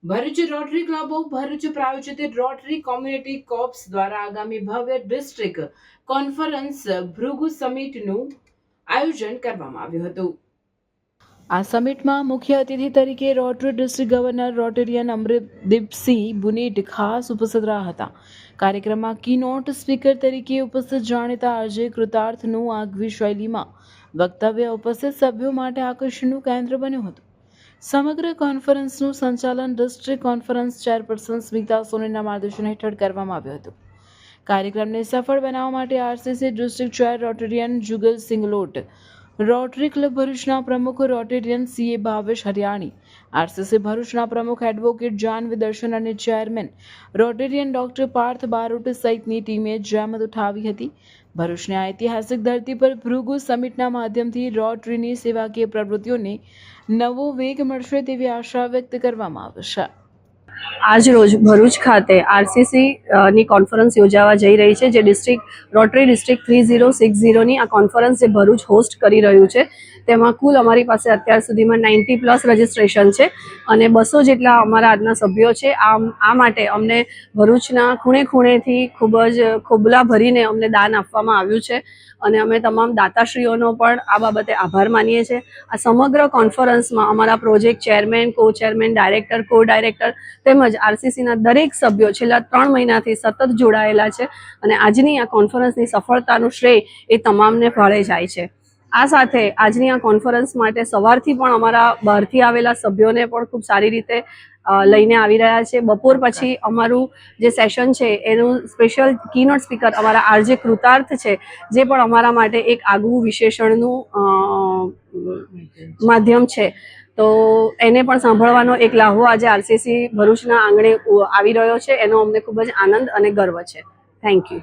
Bharuch rotary club of Bharuch પ્રાયોજિત rotary community corps દ્વારા આગામી ભવ્ય ડિસ્ટ્રિક્ટ કોન્ફરન્સ ભૃગુ સમિટનું આયોજન કરવામાં આવ્યું હતું। આ સમિટમાં મુખ્ય અતિથિ તરીકે રોટરી ડિસ્ટ્રિક્ટ ગવર્નર રોટેરિયન અમૃતદીપસિંહ બુનેટ ખાસ ઉપસ્થિત રહ્યા હતા। કાર્યક્રમમાં કીનોટ સ્પીકર તરીકે ઉપસ્થિત જાણીતા અજય કૃતાર્થનું આગવી શૈલીમાં વક્તવ્ય ઉપસ્થિત સભ્યો માટે આકર્ષણનું કેન્દ્ર બન્યું હતું। સમગ્ર કોન્ફરન્સનું સંચાલન ડિસ્ટ્રિક્ટ કોન્ફરન્સ ચેરપર્સન સ્મિતા સોનીના માર્ગદર્શન હેઠળ કરવામાં આવ્યું હતું। કાર્યક્રમને સફળ બનાવવા માટે RCC district chair rotarian Jugal Singlot, rotary club ભરૂચના પ્રમુખ rotarian CA Bhavesh Hariyani, RCC ભરૂચના પ્રમુખ એડવોકેટ જાહ્નવી દર્શન અને chairman rotarian doctor Parth Barot સહિતની ટીમે જહેમત ઉઠાવી હતી। ભરૂચની ઐતિહાસિક ધરતી પર ભૃગુ સમિટના માધ્યમથી રોટરીની સેવાકીય પ્રવૃત્તિઓને નવો વેગ મળશે તેવી આશા વ્યક્ત કરવામાં આવે છે। આજ રોજ ભરૂચ ખાતે આરસીસી ની કોન્ફરન્સ યોજાવા જઈ રહી છે, જે રોટરી ડિસ્ટ્રિક્ટ 3060 ની આ કોન્ફરન્સ જે ભરૂચ હોસ્ટ કરી રહ્યું છે, તેમાં કુલ અમારી પાસે અત્યાર સુધીમાં 90+ રજિસ્ટ્રેશન છે અને 200 જેટલા અમારા આજના સભ્યો છે। આ માટે અમને ભરૂચના ખૂણે ખૂણેથી ખૂબ જ ખોબલા ભરીને અમને દાન આપવામાં આવ્યું છે અને અમે તમામ દાતાશ્રીઓનો પણ આ બાબતે આભાર માનીએ છીએ। આ સમગ્ર કોન્ફરન્સમાં અમારા પ્રોજેક્ટ ચેરમેન, કો ચેરમેન, ડાયરેક્ટર, કો ડાયરેક્ટર તેમજ આરસીસીના દરેક સભ્યો છેલ્લા 3 મહિનાથી સતત જોડાયેલા છે અને આજની આ કોન્ફરન્સની સફળતાનું શ્રેય એ તમામને ફાળે જાય છે। આ સાથે આજની આ કોન્ફરન્સ માટે સવારથી પણ અમારા બહારથી આવેલા સભ્યોને પણ ખૂબ સારી રીતે લઈને આવી રહ્યા છે। બપોર પછી અમારું જે સેશન છે એનું સ્પેશિયલ કીનોટ સ્પીકર અમારા આરજે કૃતાર્થ છે, જે પણ અમારા માટે એક આગવું વિશેષણનું માધ્યમ છે, તો એને પણ સાંભળવાનો એક લાહવો આજે આરસીસી ભરૂચના આંગણે આવી રહ્યો છે, એનો અમને ખૂબ જ આનંદ અને ગર્વ છે। Thank you.